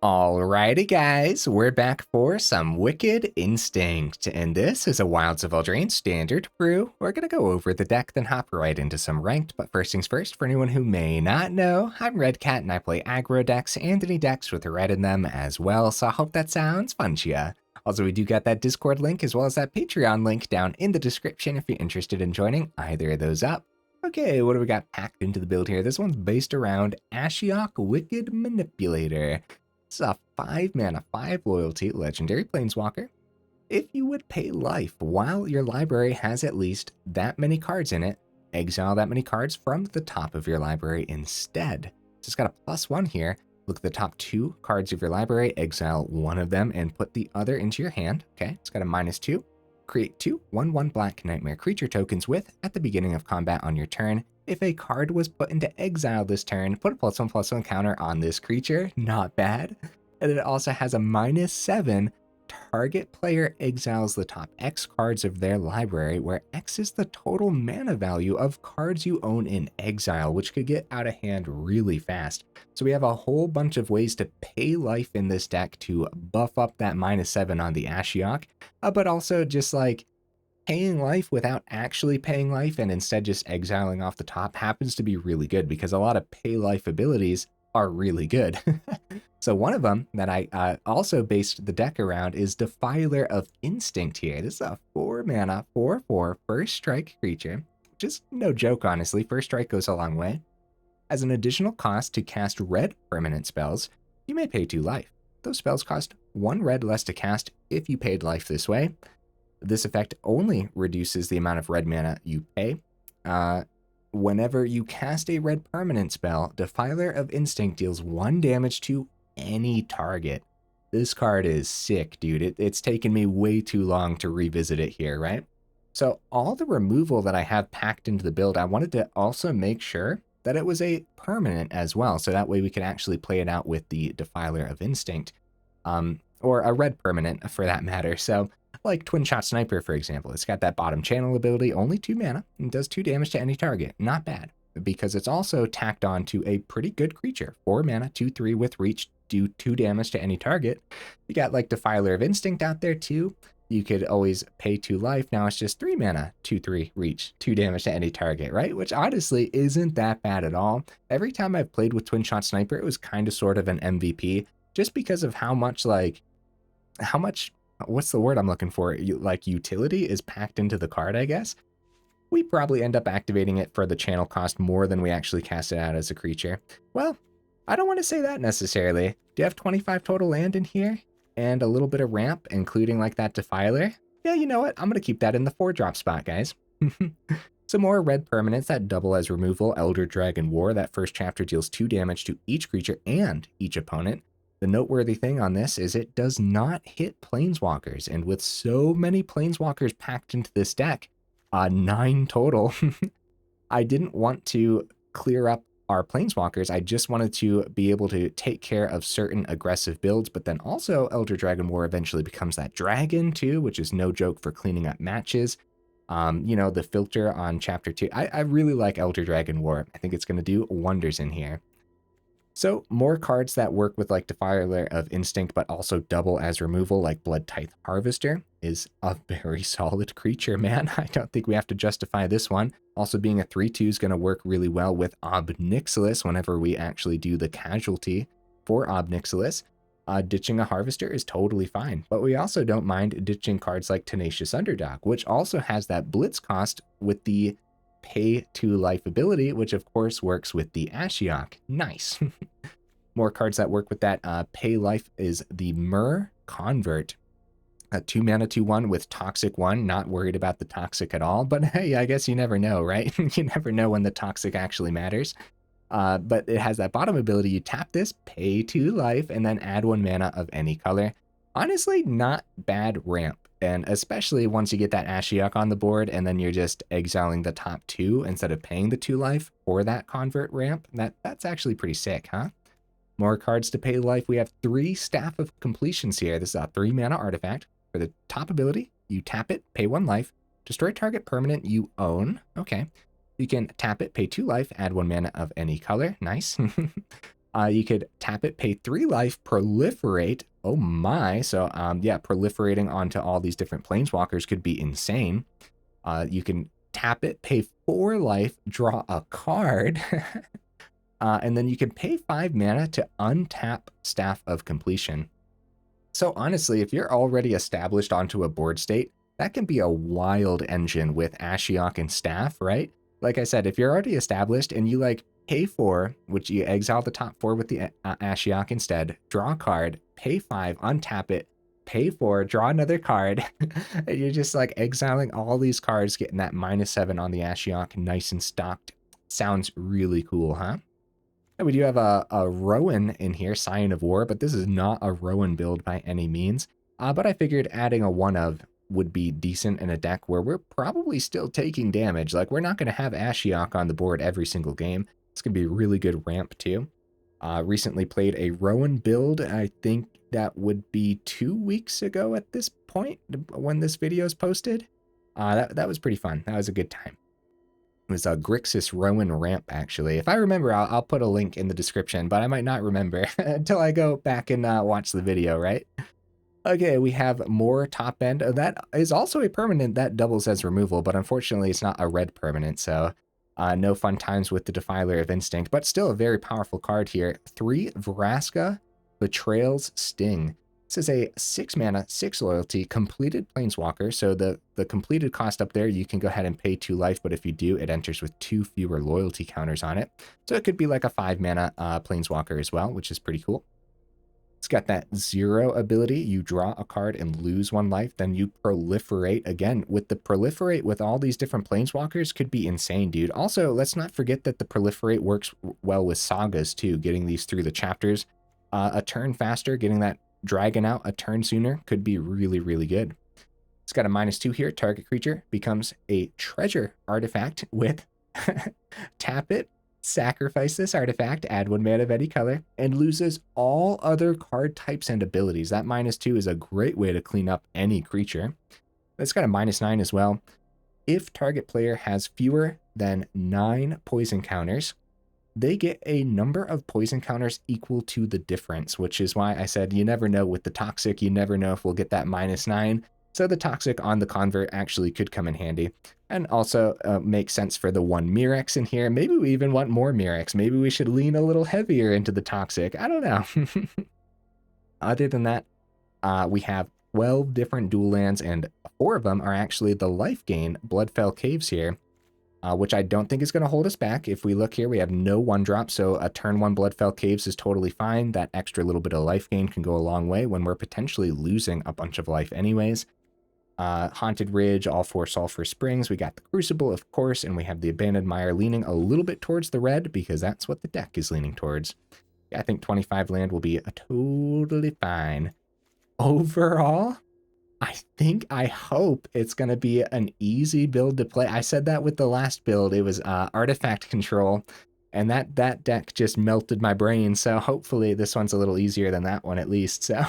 Alrighty guys, we're back for some Wicked Instinct, and this is a Wilds of Eldraine Standard brew. We're gonna go over the deck, then hop right into some ranked, but first things first, for anyone who may not know, I'm Red Cat and I play aggro decks and any decks with red in them as well, so I hope that sounds fun to ya. Also, we do got that Discord link as well as that Patreon link down in the description if you're interested in joining either of those up. Okay, what do we got packed into the build here? This one's based around Ashiok Wicked Manipulator. This is a 5 mana, 5 loyalty legendary planeswalker. If you would pay life while your library has at least that many cards in it, exile that many cards from the top of your library instead. So it's got a +1 here. Look at the top 2 cards of your library, exile one of them, and put the other into your hand. Okay, it's got a -2. Create 2 1/1 black nightmare creature tokens with, at the beginning of combat on your turn, if a card was put into exile this turn, put a +1/+1 counter on this creature. Not bad. And it also has a -7. Target player exiles the top X cards of their library, where X is the total mana value of cards you own in exile, which could get out of hand really fast. So we have a whole bunch of ways to pay life in this deck to buff up that -7 on the Ashiok, but also just like paying life without actually paying life and instead just exiling off the top happens to be really good because a lot of pay life abilities are really good. So one of them that I also based the deck around is Defiler of Instinct here. This is a 4 mana, 4/4 first strike creature. Just no joke, honestly. First strike goes a long way. As an additional cost to cast red permanent spells, you may pay 2 life. Those spells cost 1 red less to cast if you paid life this way. This effect only reduces the amount of red mana you pay. Whenever you cast a red permanent spell, Defiler of Instinct deals 1 damage to any target. This card is sick, dude. It's taken me way too long to revisit it here, right? So all the removal that I have packed into the build, I wanted to also make sure that it was a permanent as well, so that way we could actually play it out with the Defiler of Instinct, or a red permanent for that matter. So like Twinshot Sniper, for example, it's got that bottom channel ability, only 2 mana, and does 2 damage to any target. Not bad, because it's also tacked on to a pretty good creature. 4 mana, 2/3 with reach, do 2 damage to any target. You got like Defiler of Instinct out there too. You could always pay 2 life. Now it's just 3 mana, 2/3 reach, 2 damage to any target, right? Which honestly isn't that bad at all. Every time I've played with Twinshot Sniper, it was kind of sort of an MVP, just because of how much, what's the word I'm looking for? Like utility is packed into the card, I guess. We probably end up activating it for the channel cost more than we actually cast it out as a creature. Well, I don't want to say that necessarily. Do you have 25 total land in here? And a little bit of ramp, including like that Defiler? Yeah, you know what? I'm going to keep that in the 4-drop spot, guys. Some more red permanents that double as removal. Elder Dragon War. That first chapter deals 2 damage to each creature and each opponent. The noteworthy thing on this is it does not hit planeswalkers, and with so many planeswalkers packed into this deck, 9 total, I didn't want to clear up our planeswalkers. I just wanted to be able to take care of certain aggressive builds, but then also Elder Dragon War eventually becomes that dragon too, which is no joke for cleaning up matches. You know, the filter on chapter 2. I really like Elder Dragon War. I think it's going to do wonders in here. So more cards that work with like Defiler of Instinct, but also double as removal, like Bloodtithe Harvester, is a very solid creature, man. I don't think we have to justify this one. Also being a 3/2 is going to work really well with Ob Nixilis whenever we actually do the casualty for Ob Nixilis. Ditching a Harvester is totally fine, but we also don't mind ditching cards like Tenacious Underdog, which also has that blitz cost with the pay 2 life ability, which of course works with the Ashiok. Nice. More cards that work with that pay life is the Myr Convert. 2 mana, 2/1 with Toxic 1. Not worried about the Toxic at all, but hey, I guess you never know, right? You never know when the Toxic actually matters. But it has that bottom ability. You tap this, pay 2 life, and then add 1 mana of any color. Honestly, not bad ramp. And especially once you get that Ashiok on the board and then you're just exiling the top 2 instead of paying the 2 life for that convert ramp, that's actually pretty sick, huh? More cards to pay life. We have 3 Staff of Completions here. This is a 3 mana artifact. For the top ability, you tap it, pay 1 life, destroy target permanent you own. Okay. You can tap it, pay 2 life, add 1 mana of any color. Nice. You could tap it, pay 3 life, proliferate. Oh my. So yeah, proliferating onto all these different planeswalkers could be insane. You can tap it, pay 4 life, draw a card. And then you can pay 5 mana to untap Staff of Completion. So honestly, if you're already established onto a board state, that can be a wild engine with Ashiok and Staff, right? Like I said, if you're already established and you like pay 4, which you exile the top 4 with the Ashiok instead, draw a card, pay 5, untap it, pay 4, draw another card, and you're just like exiling all these cards, getting that -7 on the Ashiok nice and stocked. Sounds really cool, huh? And we do have a Rowan in here, Scion of War, but this is not a Rowan build by any means. But I figured adding a 1-of would be decent in a deck where we're probably still taking damage. Like, we're not going to have Ashiok on the board every single game. It's going to be a really good ramp, too. Recently played a Rowan build. I think that would be 2 weeks ago at this point when this video is posted. That was pretty fun. That was a good time. It was a Grixis Rowan ramp, actually. If I remember, I'll put a link in the description, but I might not remember until I go back and watch the video, right? Okay, we have more top end. That is also a permanent that doubles as removal, but unfortunately it's not a red permanent, so no fun times with the Defiler of Instinct, but still a very powerful card here. 3 Vraska, Betrayal's Sting. This is a 6 mana, 6 loyalty, completed planeswalker. So the completed cost up there, you can go ahead and pay 2 life, but if you do, it enters with 2 fewer loyalty counters on it. So it could be like a 5 mana planeswalker as well, which is pretty cool. It's got that 0 ability. You draw a card and lose 1 life, then you proliferate. Again, with the proliferate with all these different planeswalkers could be insane, dude. Also, let's not forget that the proliferate works well with sagas too, getting these through the chapters a turn faster, getting that dragon out a turn sooner could be really, really good. It's got a -2 here. Target creature becomes a treasure artifact with tap it, sacrifice this artifact, add 1 mana of any color, and loses all other card types and abilities. That -2 is a great way to clean up any creature. It's got a -9 as well. If target player has fewer than 9 poison counters, they get a number of poison counters equal to the difference, which is why I said you never know with the Toxic, you never know if we'll get that -9. So the Toxic on the Convert actually could come in handy. And also makes sense for the 1 Mirrex in here. Maybe we even want more Mirrex. Maybe we should lean a little heavier into the Toxic. I don't know. Other than that, we have 12 different dual lands, and 4 of them are actually the life gain Bloodfell Caves here. Which I don't think is going to hold us back. If we look here, we have no 1-drop, so a turn 1 Bloodfell Caves is totally fine. That extra little bit of life gain can go a long way when we're potentially losing a bunch of life anyways. Haunted Ridge, all 4 Sulfurous Springs. We got the Crucible, of course, and we have the Abandoned Mire leaning a little bit towards the red because that's what the deck is leaning towards. Yeah, I think 25 land will be totally fine. Overall, I hope it's going to be an easy build to play. I said that with the last build. It was artifact control, and that deck just melted my brain. So hopefully this one's a little easier than that one at least. So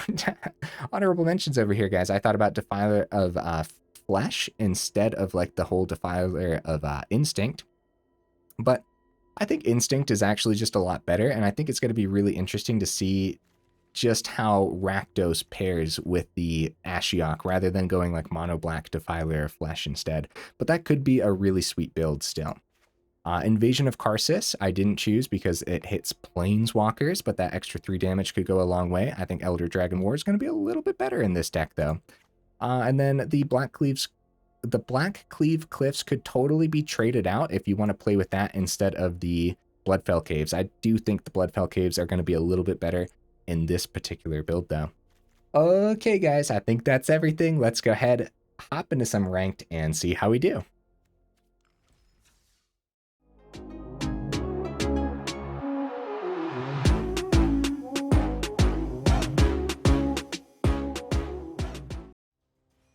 honorable mentions over here, guys. I thought about Defiler of Flesh instead of like the whole Defiler of Instinct. But I think Instinct is actually just a lot better, and I think it's going to be really interesting to see just how Rakdos pairs with the Ashiok rather than going like mono black Defiler of Flesh instead. But that could be a really sweet build still. Invasion of Karsus, I didn't choose because it hits planeswalkers, but that extra 3 damage could go a long way. I think Elder Dragon War is going to be a little bit better in this deck though. And then the Black Cleave Cliffs could totally be traded out if you want to play with that instead of the Bloodfell Caves. I do think the Bloodfell Caves are going to be a little bit better in this particular build though. Okay guys, I think that's everything. Let's go ahead, hop into some ranked and see how we do.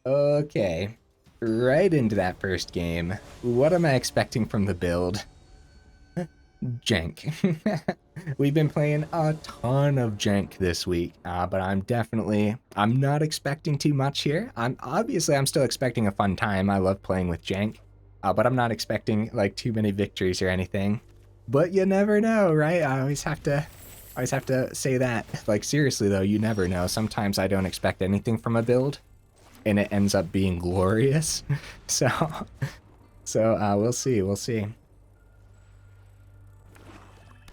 Okay, right into that first game. What am I expecting from the build? Jank. We've been playing a ton of Jank this week, but I'm not expecting too much here. I'm still expecting a fun time. I love playing with Jank, but I'm not expecting like too many victories or anything. But you never know, right? I always have to always have to say that. Like, seriously, though, you never know. Sometimes I don't expect anything from a build, and it ends up being glorious. So we'll see. We'll see.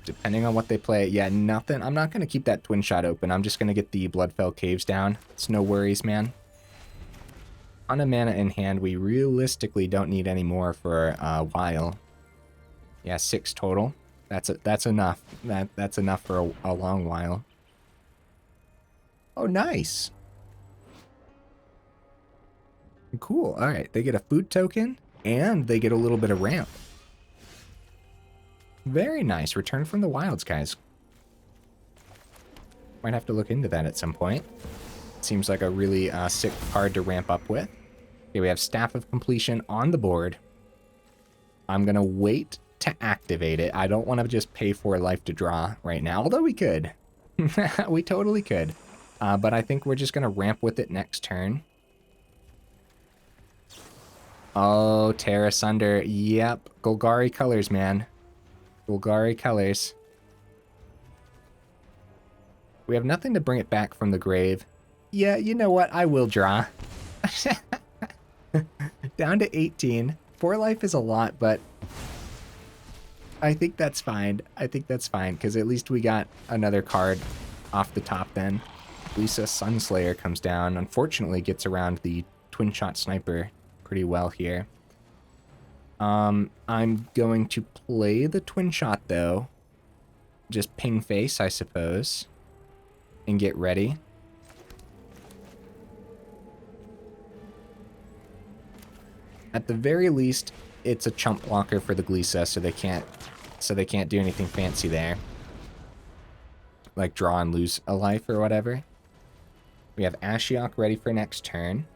Depending on what they play. Yeah, nothing. I'm not going to keep that Twinshot open. I'm just going to get the Bloodfell Caves down. It's no worries, man. On a mana in hand, we realistically don't need any more for a while. Yeah, 6 total. That's enough. That's enough for a long while. Oh, nice. Cool. All right, they get a food token, and they get a little bit of ramp. Very nice. Return from the wilds, guys. Might have to look into that at some point. Seems like a really sick card to ramp up with. Okay, we have Staff of Completion on the board. I'm going to wait to activate it. I don't want to just pay for life to draw right now, although we could. We totally could. But I think we're just going to ramp with it next turn. Oh, Tear Asunder. Yep. Golgari colors, man. Golgari colors. We have nothing to bring it back from the grave. Yeah, you know what? I will draw. Down to 18. 4 life is a lot, but I think that's fine. I think that's fine, because at least we got another card off the top then. Lisa Sunslayer comes down. Unfortunately, gets around the Twinshot Sniper pretty well here. I'm going to play the Twinshot, though. Just ping face, I suppose. And get ready. At the very least, it's a chump blocker for the Glisa, so they can't do anything fancy there. Like draw and lose a life or whatever. We have Ashiok ready for next turn.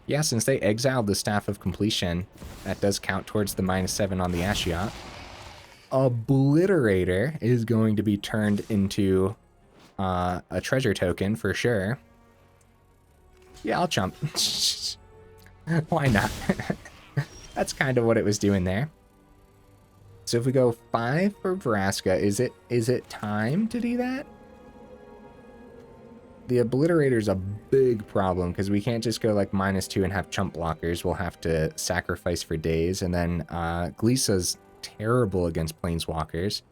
Yeah, since they exiled the Staff of Completion, that does count towards the -7 on the Ashiok. Obliterator is going to be turned into a treasure token for sure. Yeah, I'll chump. Why not? That's kind of what it was doing there. So if we go 5 for Vraska, is it time to do that? The Obliterator's a big problem, because we can't just go like -2 and have chump blockers. We'll have to sacrifice for days, and then Glisa's terrible against planeswalkers.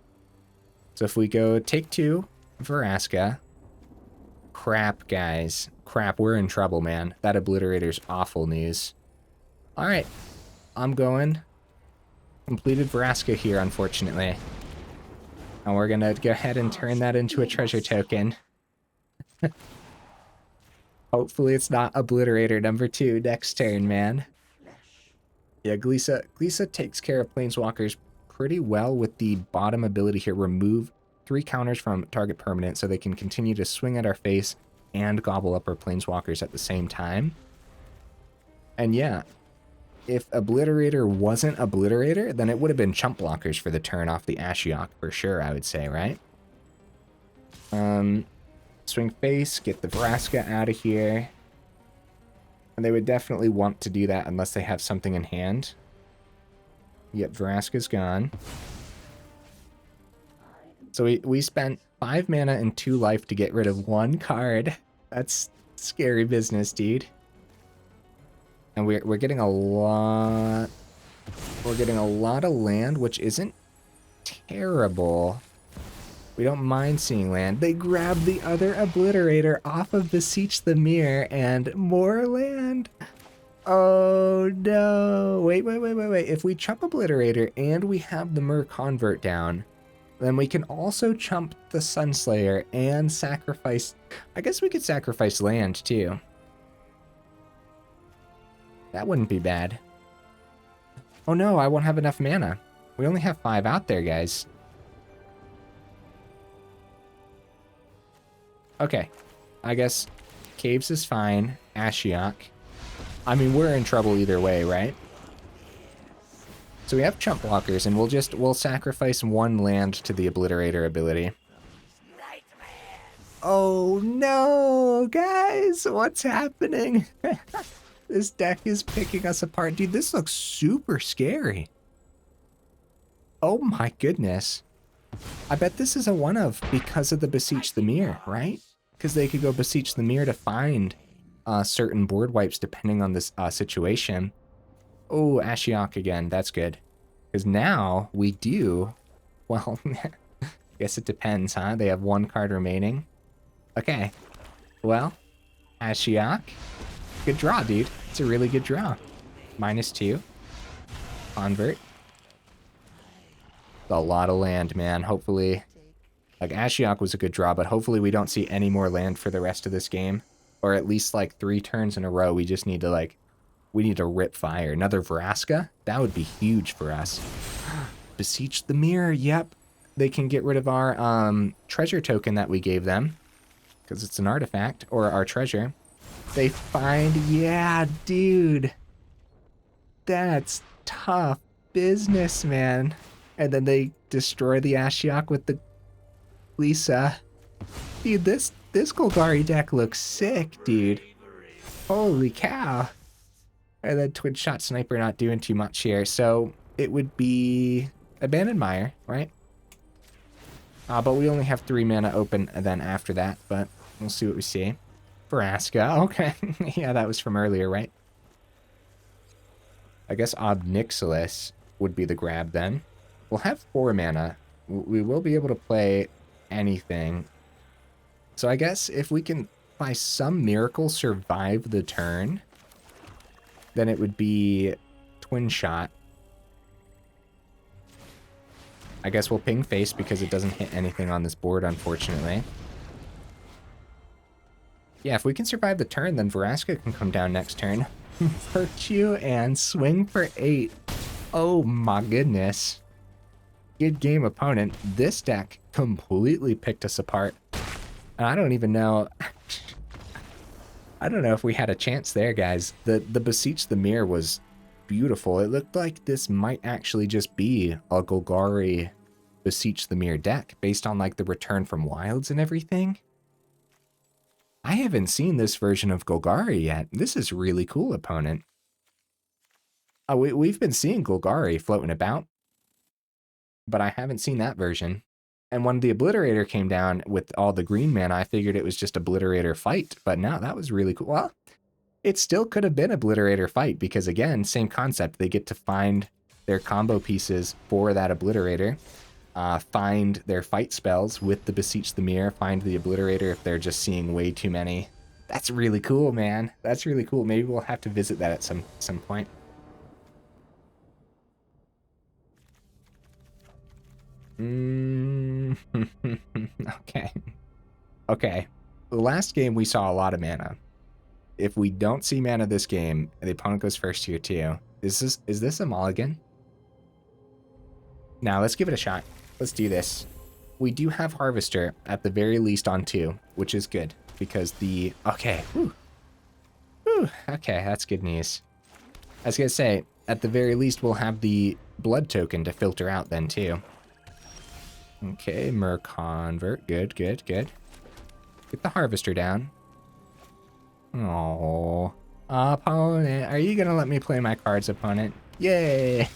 So if we go take 2, Vraska. Crap, guys. Crap, we're in trouble, man. That Obliterator's awful news. Alright, I'm going. Completed Vraska here, unfortunately. And we're gonna go ahead and turn that into a treasure token. Hopefully it's not Obliterator number 2 next turn, man. Yeah, Glisa takes care of planeswalkers pretty well with the bottom ability here. Remove 3 counters from target permanent so they can continue to swing at our face and gobble up our planeswalkers at the same time. And yeah, if Obliterator wasn't Obliterator, then it would have been chump blockers for the turn off the Ashiok for sure, I would say, right? Swing face, get the Vraska out of here. And they would definitely want to do that unless they have something in hand. Yep, Vraska's gone. So we spent 5 mana and 2 life to get rid of 1 card. That's scary business, dude. And we're getting a lot. We're getting a lot of land, which isn't terrible. We don't mind seeing land. They grab the other Obliterator off of Beseech the Myr, and more land. Oh no! Wait. If we chump Obliterator and we have the Myr Convert down, then we can also chump the Sunslayer and sacrifice. I guess we could sacrifice land too. That wouldn't be bad. Oh no, I won't have enough mana. We only have 5 out there, guys. Okay, I guess Caves is fine. Ashiok. I mean, we're in trouble either way, right? So we have chump blockers, and we'll sacrifice 1 land to the Obliterator ability. Oh no, guys, what's happening? This deck is picking us apart. Dude, this looks super scary. Oh my goodness. I bet this is a one of because of the Beseech the Myr, right? Because they could go Beseech the Myr to find certain board wipes depending on this situation. Oh, Ashiok again. That's good. Because now we do... Well, I guess it depends, huh? They have one card remaining. Okay. Well, Ashiok. Good draw, dude. It's a really good draw. -2. Convert. A lot of land, man. Hopefully... Like, Ashiok was a good draw, but hopefully we don't see any more land for the rest of this game. Or at least, like, 3 turns in a row. We just need to, like... We need to rip fire. Another Vraska? That would be huge for us. Beseech the Myr. Yep. They can get rid of our treasure token that we gave them. Because it's an artifact. Or our treasure. They find... Yeah, dude. That's tough business, man. And then they destroy the Ashiok with the Lisa. Dude, this Golgari deck looks sick, dude. Holy cow. And then Twinshot Sniper not doing too much here. So it would be Abandoned Mire, right? But we only have 3 mana open then after that. But we'll see what we see. Vraska. Okay. Yeah, that was from earlier, right? I guess Ob Nixilis would be the grab then. We'll have 4 mana. We will be able to play anything. So I guess if we can, by some miracle, survive the turn, then it would be Twinshot. I guess we'll ping face because it doesn't hit anything on this board, unfortunately. Yeah, if we can survive the turn, then Vraska can come down next turn. Virtue and swing for 8. Oh my goodness. Good game, opponent. This deck completely picked us apart. And I don't even know... I don't know if we had a chance there, guys. The Beseech the Myr was beautiful. It looked like this might actually just be a Golgari Beseech the Myr deck based on like the return from wilds and everything. I haven't seen this version of Golgari yet. This is really cool, opponent. We've been seeing Golgari floating about, but I haven't seen that version. And when the Obliterator came down with all the green mana, I figured it was just Obliterator fight, but no, that was really cool. Well, it still could have been Obliterator fight because, again, same concept. They get to find their combo pieces for that Obliterator, find their fight spells with the Beseech the Myr, find the Obliterator if they're just seeing way too many. That's really cool, man. That's really cool. Maybe we'll have to visit that at some point. Okay. Okay. The last game we saw a lot of mana. If we don't see mana this game, the opponent goes first here too. Is this a mulligan? Now let's give it a shot. Let's do this. We do have Harvester at the very least on 2, which is good because the okay. Whew. Whew. Okay, that's good news. I was gonna say, at the very least, we'll have the blood token to filter out then too. Okay, Myr Convert. Good, good, good. Get the Harvester down. Oh, opponent. Are you going to let me play my cards, opponent? Yay!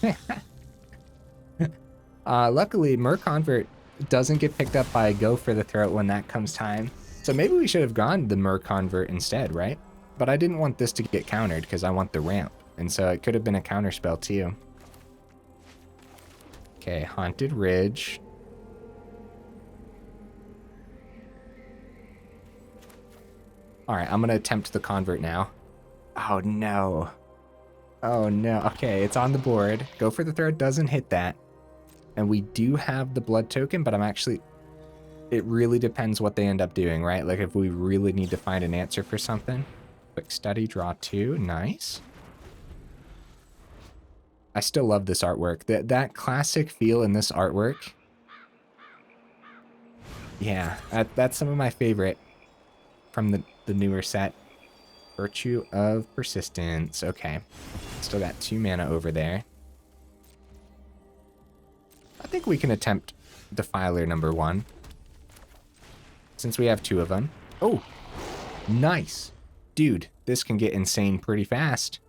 Luckily, Myr Convert doesn't get picked up by Go for the Throat when that comes time. So maybe we should have gone the Myr Convert instead, right? But I didn't want this to get countered because I want the ramp. And so it could have been a counter spell too. Okay, Haunted Ridge. All right, I'm going to attempt the Convert now. Oh, no. Oh, no. Okay, it's on the board. Go for the Throat doesn't hit that. And we do have the blood token, but I'm actually... It really depends what they end up doing, right? Like, if we really need to find an answer for something. Quick study, draw 2. Nice. I still love this artwork. That classic feel in this artwork. Yeah, that's some of my favorite from the newer set. Virtue of Persistence. Okay. Still got 2 mana over there. I think we can attempt Defiler number 1. Since we have 2 of them. Oh! Nice! Dude, this can get insane pretty fast.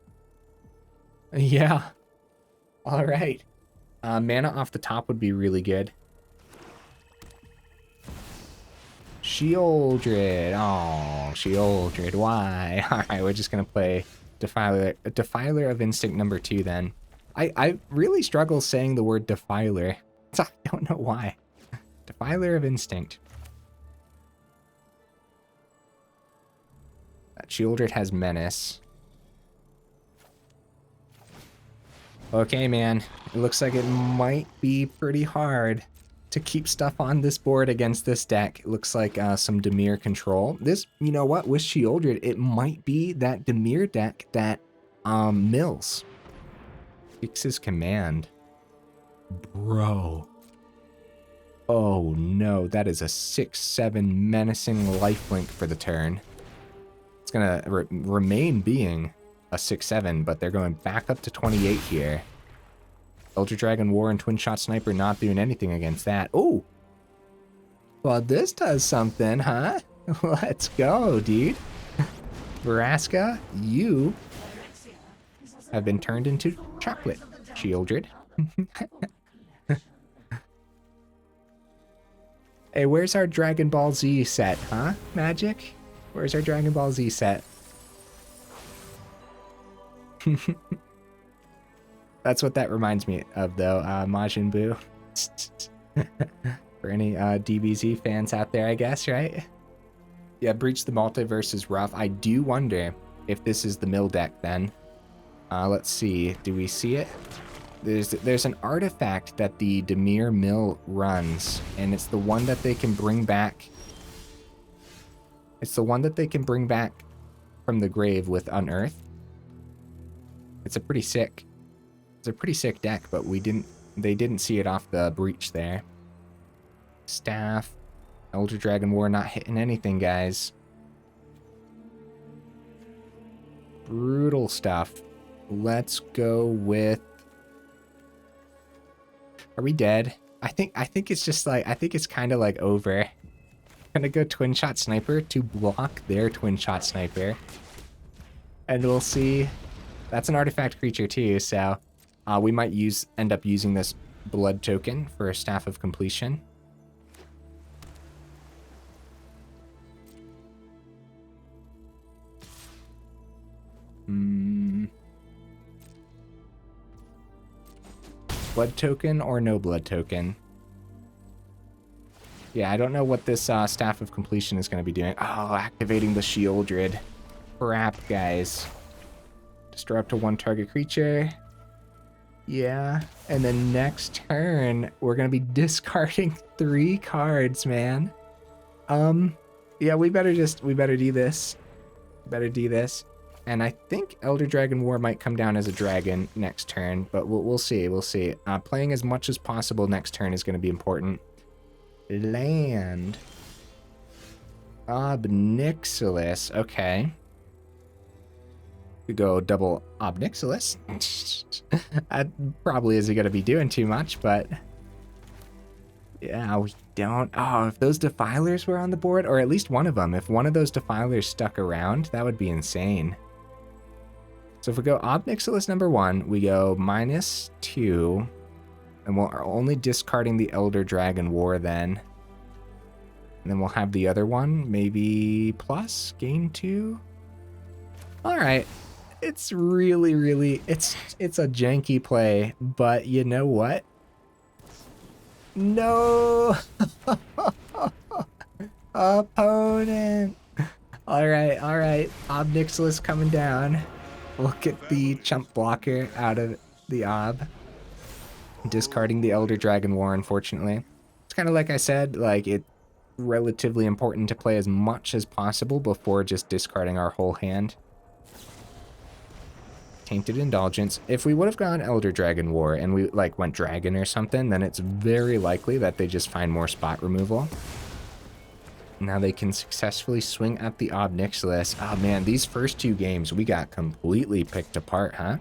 Yeah. Alright. Mana off the top would be really good. Sheoldred. Oh, Sheoldred. Why? Alright, we're just gonna play Defiler of Instinct number 2 then. I really struggle saying the word Defiler. I don't know why. Defiler of Instinct. That Sheoldred has Menace. Okay, man. It looks like it might be pretty hard to keep stuff on this board against this deck. It looks like some Dimir control. This, you know what, with Sheoldred, it might be that Dimir deck that mills. Fixes command. Bro. Oh no, that is a 6/7 menacing lifelink for the turn. It's gonna remain being a 6/7, but they're going back up to 28 here. Elder Dragon War and Twinshot Sniper not doing anything against that. Oh! Well, this does something, huh? Let's go, dude. Vraska, you have been turned into chocolate, Sheoldred. Hey, where's our Dragon Ball Z set, huh, Magic? Where's our Dragon Ball Z set? That's what that reminds me of, though, Majin Buu. For any DBZ fans out there, I guess, right? Yeah, Breach the Multiverse is rough. I do wonder if this is the mill deck, then. Let's see. Do we see it? There's an artifact that the Dimir mill runs, and it's the one that they can bring back. It's the one that they can bring back from the grave with Unearth. It's a pretty sick deck, but they didn't see it off the breach there. Staff, Elder Dragon War not hitting anything, guys. Brutal stuff. Let's go with... Are we dead? I think it's just like, I think it's kind of like over. I'm gonna go Twinshot Sniper to block their Twinshot Sniper. And we'll see. That's an artifact creature too, so we might end up using this blood token for a Staff of Completion. Blood token or no blood token? Yeah, I don't know what this Staff of Completion is going to be doing. Oh, activating the Sheoldred. Crap, guys. Destroy up to 1 target creature. Yeah, and then next turn, we're going to be discarding 3 cards, man. Yeah, we better do this. Better do this. And I think Elder Dragon War might come down as a dragon next turn, but we'll see, we'll see. Playing as much as possible next turn is going to be important. Land. Ob Nixilis, okay. We go double Ob Nixilis. That probably isn't going to be doing too much, but... Yeah, we don't... Oh, if those Defilers were on the board, or at least one of them, if one of those Defilers stuck around, that would be insane. So if we go Ob Nixilis number 1, we go -2, and we're only discarding the Elder Dragon War then. And then we'll have the other one, maybe plus, gain 2. Alright. It's really, it's a janky play, but you know what? No! Opponent! Alright. Ob Nixilis coming down. We'll get the chump blocker out of the Ob. Discarding the Elder Dragon War, unfortunately. It's kind of like I said, like, it's relatively important to play as much as possible before just discarding our whole hand. Tainted Indulgence. If we would have gone Elder Dragon War and we, like, went Dragon or something, then it's very likely that they just find more spot removal. Now they can successfully swing at the Ob Nixilis. Oh man, these first 2 games we got completely picked apart, huh?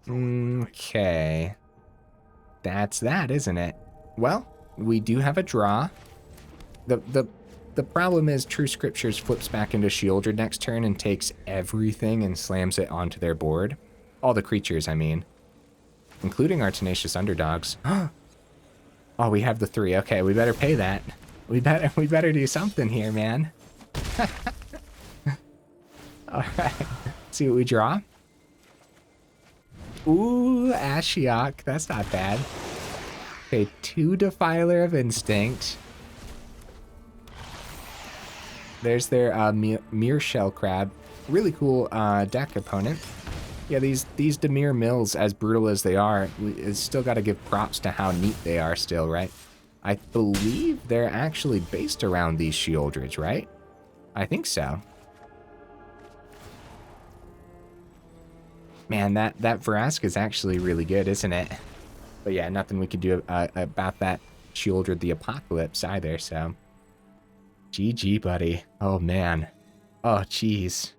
Okay. That's that, isn't it? Well, we do have a draw. The The problem is True Scriptures flips back into Shieldred next turn and takes everything and slams it onto their board. All the creatures, I mean. Including our Tenacious Underdogs. Oh, we have the 3. Okay, we better pay that. We better do something here, man. Alright. See what we draw. Ooh, Ashiok. That's not bad. Okay, 2 Defiler of Instinct. There's their Myr Shell Crab. Really cool deck opponent. Yeah, these Dimir Mills, as brutal as they are, we still got to give props to how neat they are still, right? I believe they're actually based around these Shieldreds, right? I think so. Man, that Vraska is actually really good, isn't it? But yeah, nothing we could do about that Shieldred the Apocalypse either, so... GG, buddy. Oh, man. Oh, jeez.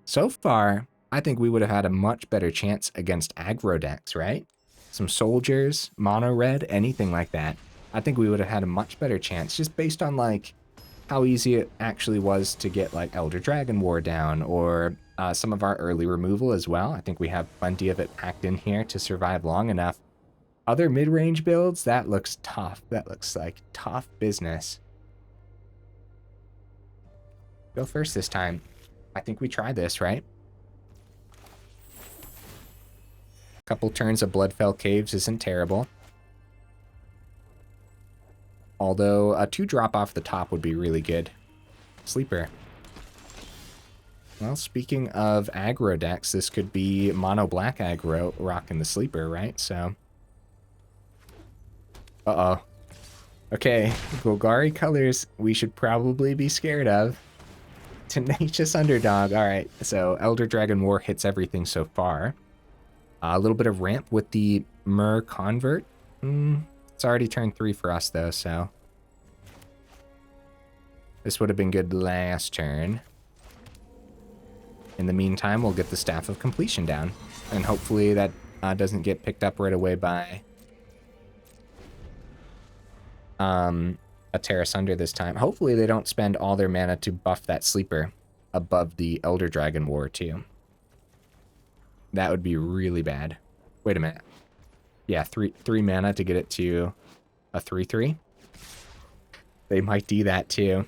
So far, I think we would have had a much better chance against aggro decks, right? Some soldiers, mono red, anything like that. I think we would have had a much better chance just based on, like, how easy it actually was to get, like, Elder Dragon War down, or some of our early removal as well. I think we have plenty of it packed in here to survive long enough. Other mid-range builds, that looks tough. That looks like tough business. Go first this time. I think we try this, right? Couple turns of Bloodfell Caves isn't terrible. Although a 2-drop off the top would be really good. Sleeper. Well, speaking of aggro decks, this could be mono black aggro rocking the sleeper, right? So. Uh-oh. Okay, Golgari colors we should probably be scared of. Tenacious Underdog. Alright, so Elder Dragon War hits everything so far. A little bit of ramp with the Myr Convert. It's already turn 3 for us, though, so... This would have been good last turn. In the meantime, we'll get the Staff of Completion down. And hopefully that doesn't get picked up right away by... a Terra Sunder this time. Hopefully they don't spend all their mana to buff that sleeper above the Elder Dragon War, too. That would be really bad. Wait a minute. Yeah, three mana to get it to a 3/3. They might do that, too.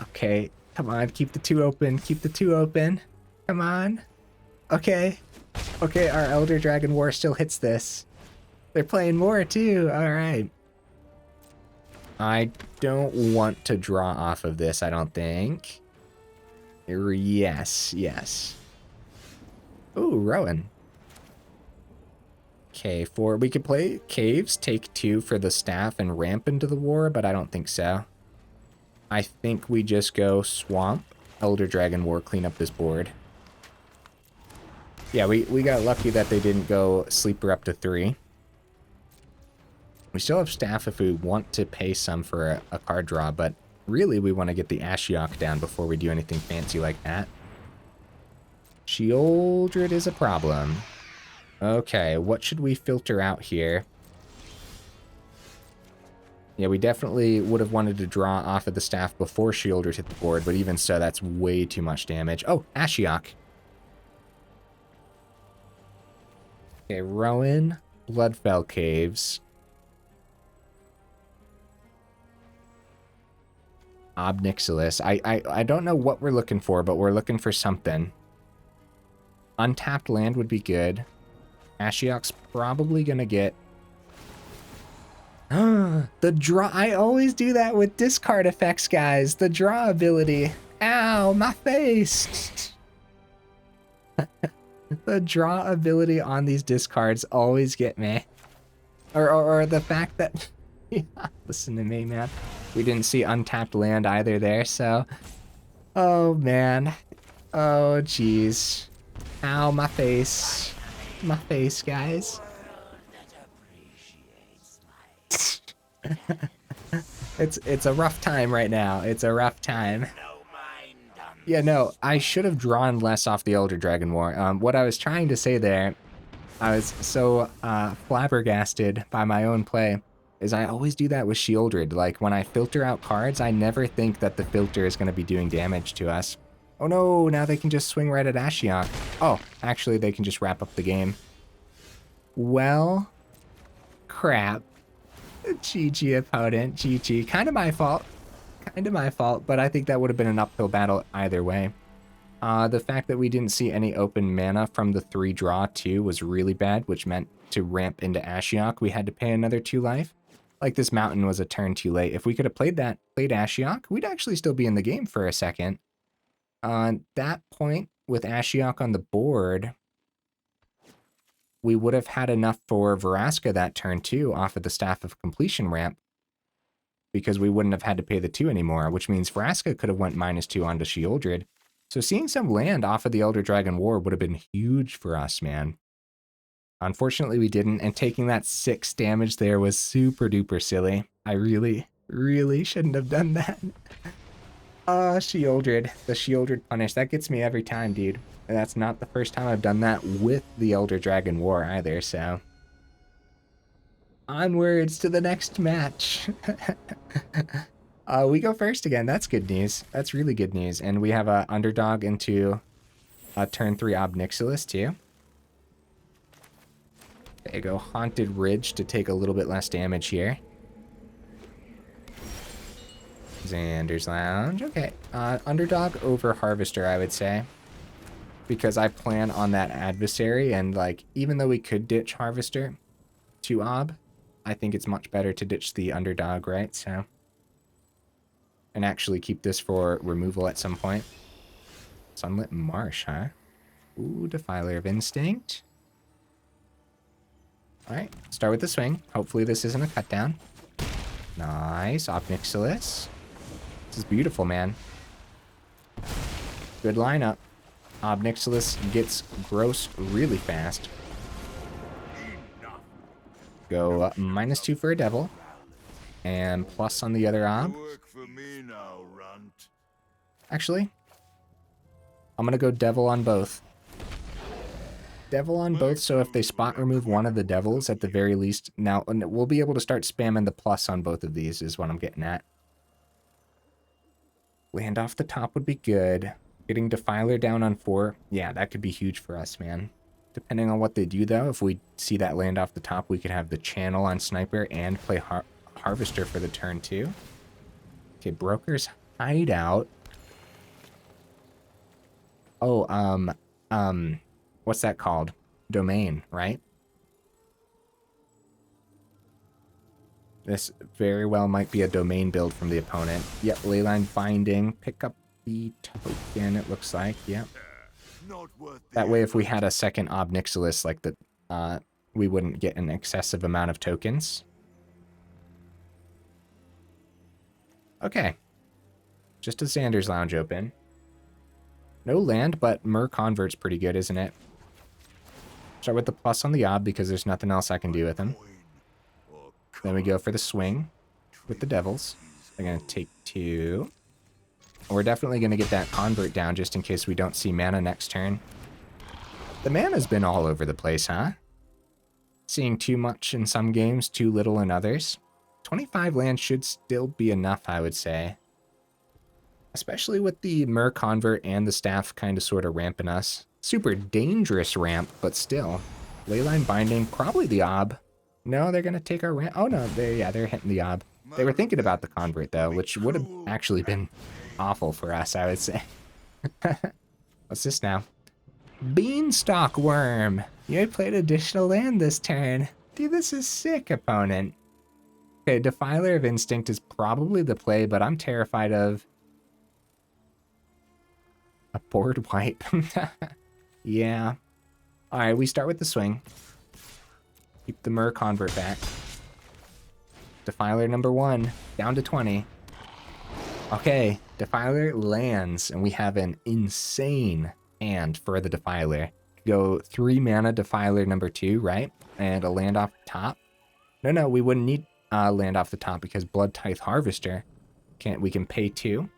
Okay, come on, keep the 2 open. Keep the 2 open. Come on. Okay. Okay, our Elder Dragon War still hits this. They're playing more, too. All right. I don't want to draw off of this, I don't think. Yes, yes. Ooh, Rowan. Okay, we could play Caves, take 2 for the staff and ramp into the war, but I don't think so. I think we just go Swamp, Elder Dragon War, clean up this board. Yeah, we got lucky that they didn't go Sleeper up to 3. We still have Staff if we want to pay some for a card draw, but really we want to get the Ashiok down before we do anything fancy like that. Shieldred is a problem. Okay, what should we filter out here? Yeah, we definitely would have wanted to draw off of the staff before Shieldred hit the board, but even so, that's way too much damage. Oh, Ashiok. Okay, Rowan, Bloodfell Caves. Ob Nixilis. I don't know what we're looking for, but we're looking for something. Untapped land would be good. Ashiok's probably gonna get... the draw... I always do that with discard effects, guys. The draw ability. Ow, my face! The draw ability on these discards always get me. Or the fact that... Listen to me, man. We didn't see untapped land either there, so... Oh, man. Oh, jeez. Ow, my face. My face, guys. It's a rough time right now. It's a rough time. Yeah, no, I should have drawn less off the Elder Dragon War. What I was trying to say there, I was so flabbergasted by my own play. is I always do that with Shieldred. Like, when I filter out cards, I never think that the filter is going to be doing damage to us. Oh no, now they can just swing right at Ashiok. Oh, actually, they can just wrap up the game. Well, crap. GG, opponent. GG. Kind of my fault. Kind of my fault, but I think that would have been an uphill battle either way. The fact that we didn't see any open mana from the 3 draw too was really bad, which meant to ramp into Ashiok, we had to pay another 2 life. Like, this mountain was a turn too late. If we could have played Ashiok, we'd actually still be in the game for a second. On that point, with Ashiok on the board, we would have had enough for Vraska that turn too off of the Staff of Completion ramp, because we wouldn't have had to pay the 2 anymore, which means Vraska could have went -2 onto Shieldred. So seeing some land off of the Elder Dragon War would have been huge for us, man. Unfortunately, we didn't, and taking that 6 damage there was super duper silly. I really, really shouldn't have done that. Shieldred. The Shieldred punish. That gets me every time, dude. And that's not the first time I've done that with the Elder Dragon War either, so... Onwards to the next match. We go first again. That's good news. That's really good news. And we have a underdog into a turn 3 Ob Nixilis too. There you go. Haunted Ridge to take a little bit less damage here. Xander's Lounge. Okay. Underdog over Harvester, I would say. Because I plan on that Adversary, and like, even though we could ditch Harvester to Ob, I think it's much better to ditch the underdog, right? So, and actually keep this for removal at some point. Sunlit Marsh, huh? Ooh, Defiler of Instinct. Alright, start with the swing. Hopefully this isn't a cut down. Nice. Ob Nixilis. This is beautiful, man. Good lineup. Ob Nixilis gets gross really fast. Go -2 for a devil. And plus on the other Ob. Actually, I'm going to go devil on both. Devil on both, so if they spot remove one of the devils at the very least, now we'll be able to start spamming the plus on both of these is what I'm getting at. Land off the top would be good. Getting Defiler down on 4, yeah, that could be huge for us, man. Depending on what they do, though, if we see that land off the top, we could have the channel on Sniper and play Harvester for the turn, too. Okay, Broker's Hideout. Oh, what's that called? Domain, right? This very well might be a domain build from the opponent. Yep, Leyline Binding. Pick up the token, it looks like. Yep. That way, if we had a second Ob Nixilis, like the, we wouldn't get an excessive amount of tokens. Okay. Just a Xander's Lounge open. No land, but Myr Convert's pretty good, isn't it? Start with the plus on the Ob because there's nothing else I can do with him. Then we go for the swing with the devils. They're going to take 2. We're definitely going to get that Convert down just in case we don't see mana next turn. The mana's been all over the place, huh? Seeing too much in some games, too little in others. 25 land should still be enough, I would say. Especially with the Myr Convert and the staff kind of sort of ramping us. Super dangerous ramp, but still. Leyline Binding, probably the Ob. No, they're going to take our ramp. Oh, no, they're hitting the Ob. They were thinking about the Convert, though, which would have actually been awful for us, I would say. What's this now? Beanstalk Worm. You played additional land this turn. Dude, this is sick, opponent. Okay, Defiler of Instinct is probably the play, but I'm terrified of a board wipe. Yeah. Alright, we start with the swing. Keep the Myr Convert back. Defiler number 1, down to 20. Okay, Defiler lands, and we have an insane hand for the Defiler. Go 3 mana Defiler number 2, right? And a land off the top. No, we wouldn't need land off the top because Bloodtithe Harvester, we can pay 2.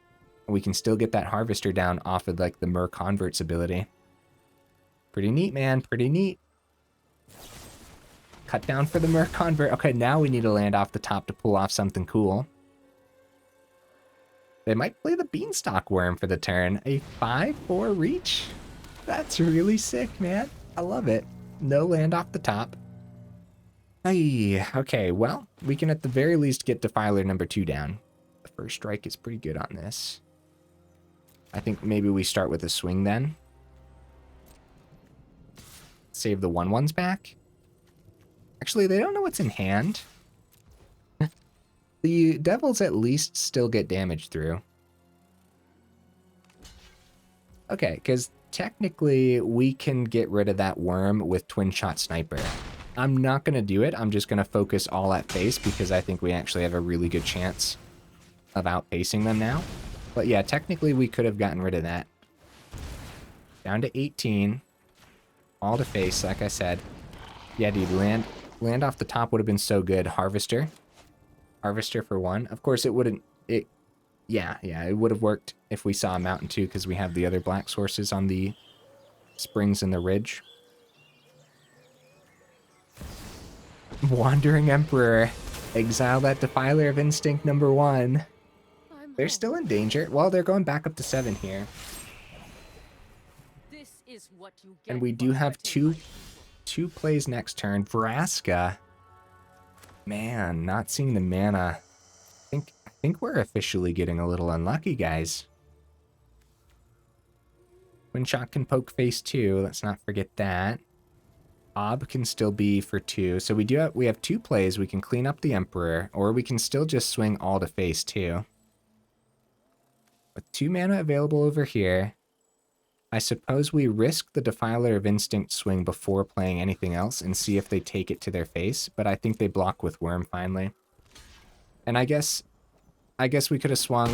We can still get that Harvester down off of like the Myr Convert's ability. Pretty neat, man, pretty neat. Cut down for the Myr Convert. Okay, now we need to land off the top to pull off something cool. They might play the Beanstalk Worm for the turn. A 5/4 reach? That's really sick, man. I love it. No land off the top. Ay, okay, well, we can at the very least get Defiler number 2 down. The first strike is pretty good on this. I think maybe we start with a swing then. Save the 1/1s back. Actually, they don't know what's in hand. The Devils at least still get damage through. Okay, because technically we can get rid of that worm with Twinshot Sniper. I'm not going to do it. I'm just going to focus all at face because I think we actually have a really good chance of outpacing them now. But yeah, technically we could have gotten rid of that. Down to 18. All to face, like I said. Yeah, dude, land off the top would have been so good. Harvester. Harvester for 1. Of course, it wouldn't... Yeah, it would have worked if we saw a mountain too, because we have the other black sources on the springs and the ridge. Wandering Emperor. Exile that Defiler of Instinct number 1. They're still in danger. Well, they're going back up to 7 here. This is what you get. And we do have two plays next turn. Vraska. Man, not seeing the mana. I think we're officially getting a little unlucky, guys. Twinshot can poke face 2. Let's not forget that. Ob can still be for 2. So we have 2 plays. We can clean up the Emperor, or we can still just swing all to face 2. With 2 mana available over here, I suppose we risk the Defiler of Instinct swing before playing anything else and see if they take it to their face, but I think they block with Worm finally. And I guess we could have swung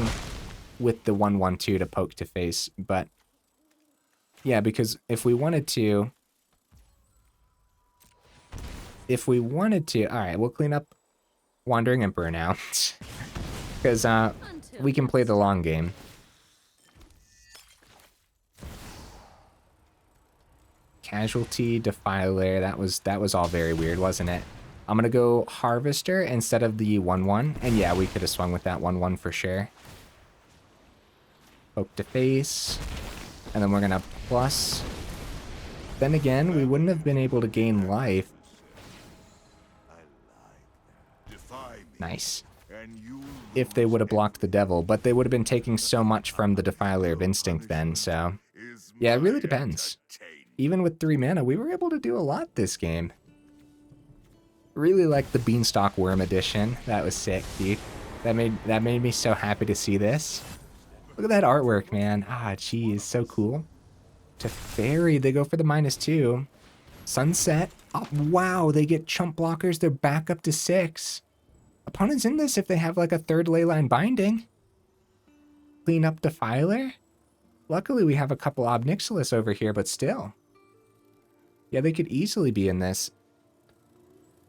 with the 1/1/2 to poke to face, but yeah, because if we wanted to, all right, we'll clean up Wandering Emperor now, because we can play the long game. Casualty, Defiler, that was all very weird, wasn't it? I'm gonna go Harvester instead of the 1/1, and yeah, we could have swung with that 1/1 for sure. Poke to face, and then we're gonna plus. Then again, we wouldn't have been able to gain life. Nice. If they would have blocked the Devil, but they would have been taking so much from the Defiler of Instinct then, so... Yeah, it really depends. Even with 3 mana, we were able to do a lot this game. Really like the Beanstalk Worm edition. That was sick, dude. That made me so happy to see this. Look at that artwork, man. Ah, geez, so cool. Teferi, they go for the -2. Sunset. Oh, wow, they get chump blockers. They're back up to 6. Opponents in this if they have like a 3rd Leyline Binding. Clean up Defiler. Luckily, we have a couple Ob Nixilis over here, but still. Yeah, they could easily be in this.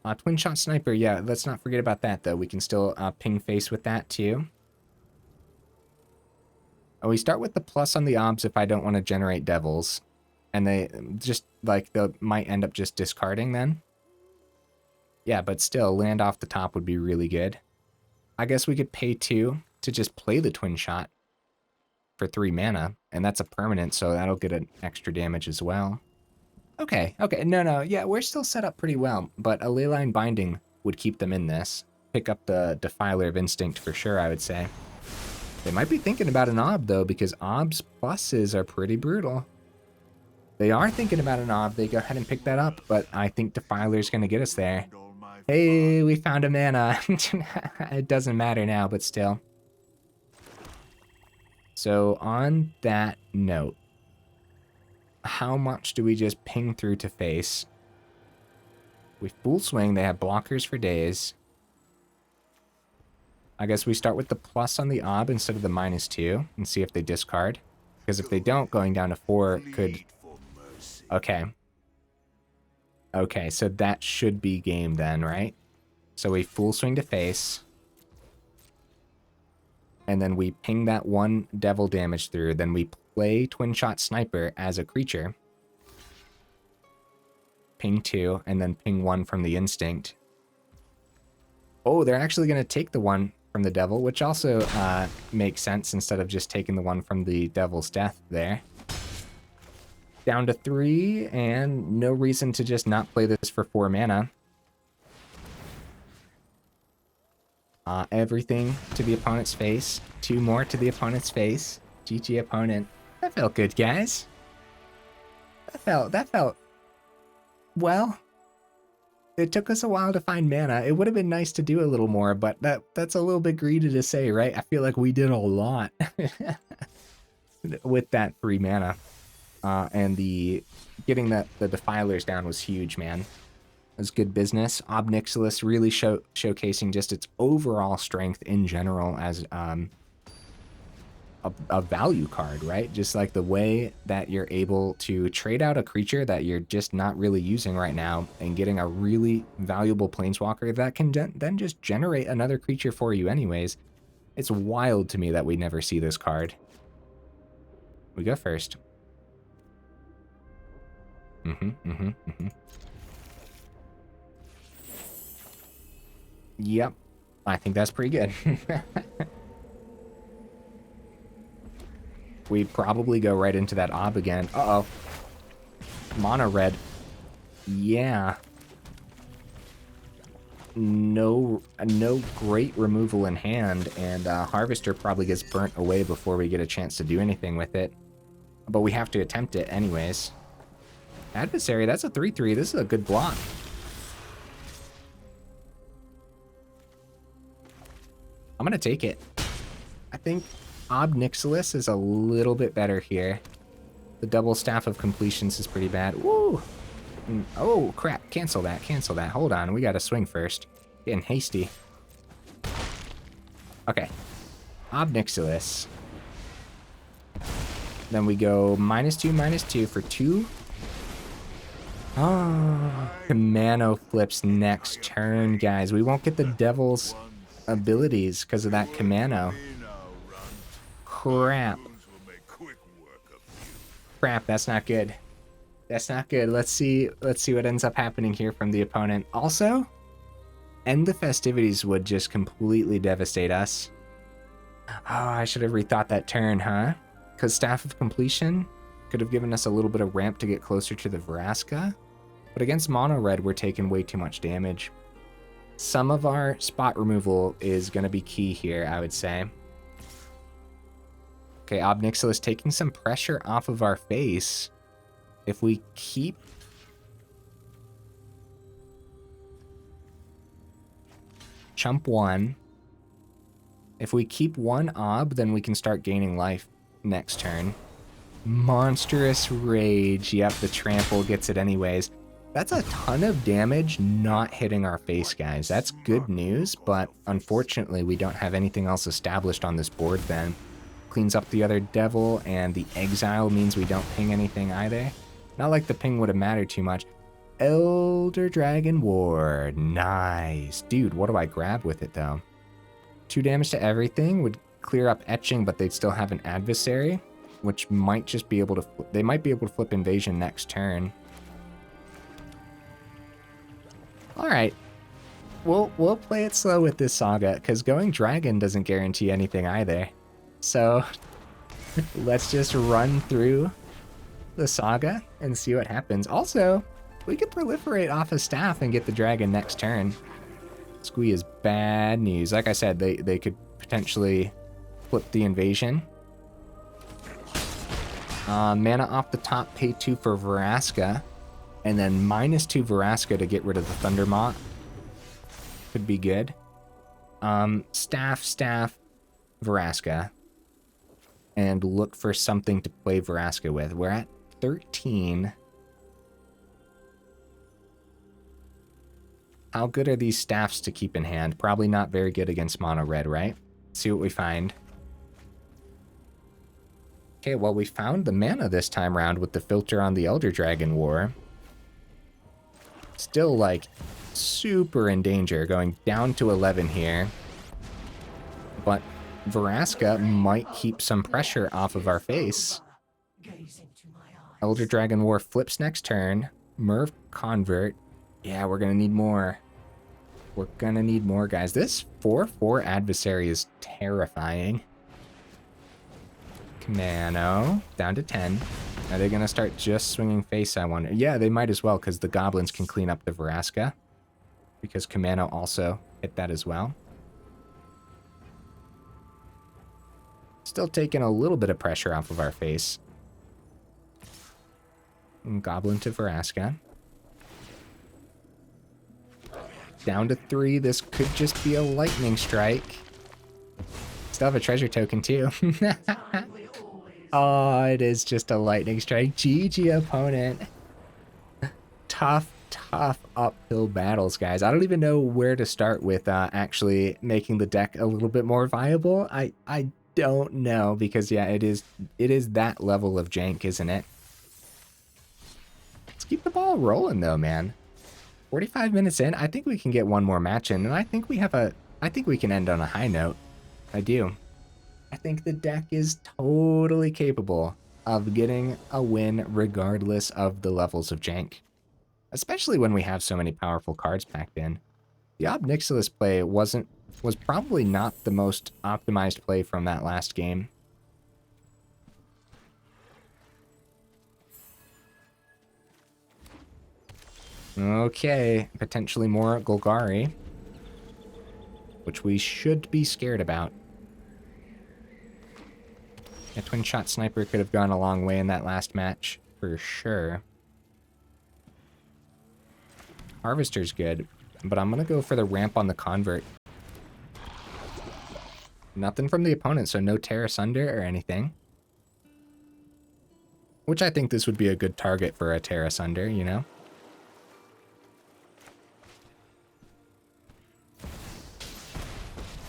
Twinshot Sniper, yeah, let's not forget about that, though. We can still ping face with that, too. Oh, we start with the plus on the Obs if I don't want to generate Devils. And they just, like, they might end up just discarding then. Yeah, but still, land off the top would be really good. I guess we could pay 2 to just play the Twinshot for 3 mana, and that's a permanent, so that'll get an extra damage as well. Okay, no, yeah, we're still set up pretty well, but a Leyline Binding would keep them in this. Pick up the Defiler of Instinct for sure, I would say. They might be thinking about an Ob, though, because Ob's pluses are pretty brutal. They are thinking about an Ob, they go ahead and pick that up, but I think Defiler's gonna get us there. Hey, we found a mana. It doesn't matter now, but still. So on that note, how much do we just ping through to face? We full swing, they have blockers for days. I guess we start with the plus on the Ob instead of the -2 and see if they discard. Because if they don't, going down to 4 could... Okay. Okay, so that should be game then, right? So we full swing to face. And then we ping that 1 devil damage through. Then we play Twinshot Sniper as a creature. ping 2, and then ping 1 from the Instinct. Oh, they're actually going to take the one from the Devil, which also makes sense instead of just taking the one from the Devil's Death there. Down to 3, and no reason to just not play this for 4 mana. Everything to the opponent's face. 2 more to the opponent's face. GG opponent. That felt good, guys. That felt... Well, it took us a while to find mana. It would have been nice to do a little more, but that's a little bit greedy to say, right? I feel like we did a lot with that 3 mana. And getting the Defilers down was huge, man. It was good business. Ob Nixilis really showcasing just its overall strength in general as a value card, right? Just like the way that you're able to trade out a creature that you're just not really using right now and getting a really valuable planeswalker that can then just generate another creature for you anyways. It's wild to me that we never see this card. We go first. Yep, I think that's pretty good. We probably go right into that Ob again. Uh-oh. Mono red. Yeah. No great removal in hand, and Harvester probably gets burnt away before we get a chance to do anything with it. But we have to attempt it anyways. Adversary, that's a 3/3. This is a good block. I'm gonna take it. I think Ob Nixilis is a little bit better here. The double Staff of Completions is pretty bad. Woo! Oh, crap. Cancel that. Cancel that. Hold on. We gotta swing first. Getting hasty. Okay. Ob Nixilis. Then we go -2/-2 for 2. Oh, Kamano flips next turn, guys. We won't get the Devil's abilities because of that Kamano. Crap. Crap, that's not good. That's not good. Let's see what ends up happening here from the opponent. Also, End the Festivities would just completely devastate us. Oh, I should have rethought that turn, huh? Because Staff of Completion could have given us a little bit of ramp to get closer to the Vraska. But against Mono Red, we're taking way too much damage. Some of our spot removal is going to be key here, I would say. Okay, Ob Nixilis taking some pressure off of our face. If we keep... Chump 1. If we keep 1 Ob, then we can start gaining life next turn. Monstrous Rage. Yep, the trample gets it anyways. That's a ton of damage not hitting our face, guys. That's good news, but unfortunately we don't have anything else established on this board then. Cleans up the other Devil, and the Exile means we don't ping anything either. Not like the ping would have mattered too much. Elder Dragon Ward. Nice. Dude, what do I grab with it, though? 2 damage to everything would clear up Etching, but they'd still have an Adversary, which might just be able to... They might be able to flip Invasion next turn. Alright. We'll play it slow with this Saga, because going Dragon doesn't guarantee anything either. So, let's just run through the Saga and see what happens. Also, we could proliferate off a Staff and get the Dragon next turn. Squee is bad news. Like I said, they could potentially flip the Invasion. Mana off the top, pay 2 for Vraska. And then -2 Vraska to get rid of the Thundermont. Could be good. Staff, Vraska. And look for something to play Vraska with. We're at 13. How good are these Staffs to keep in hand? Probably not very good against Mono Red, right? Let's see what we find. Okay, well, we found the mana this time around with the filter on the Elder Dragon War. Still, like, super in danger, going down to 11 here. But Vraska might keep some pressure off of our face. Elder Dragon War flips next turn. Myr Convert. Yeah, we're gonna need more. We're gonna need more, guys. This 4/4 Adversary is terrifying. Kamano, down to 10. Are they gonna start just swinging face, I wonder? Yeah, they might as well, because the goblins can clean up the Vraska. Because Kamano also hit that as well. Still taking a little bit of pressure off of our face. And Goblin to Vraska. Down to 3. This could just be a lightning strike. Still have a treasure token too. Oh, it is just a lightning strike. GG opponent. Tough uphill battles, guys. I don't even know where to start with actually making the deck a little bit more viable. I don't know, because yeah, it is that level of jank, isn't it? Let's keep the ball rolling though, man. 45 minutes in, I think we can get one more match in, and I think we can end on a high note. I do. I think the deck is totally capable of getting a win regardless of the levels of jank. Especially when we have so many powerful cards packed in. The Ob Nixilis play was probably not the most optimized play from that last game. Okay, potentially more Golgari, which we should be scared about. A Twinshot Sniper could have gone a long way in that last match, for sure. Harvester's good, but I'm going to go for the ramp on the Convert. Nothing from the opponent, so no Tenacious Under or anything. Which I think this would be a good target for a Tenacious Under, you know?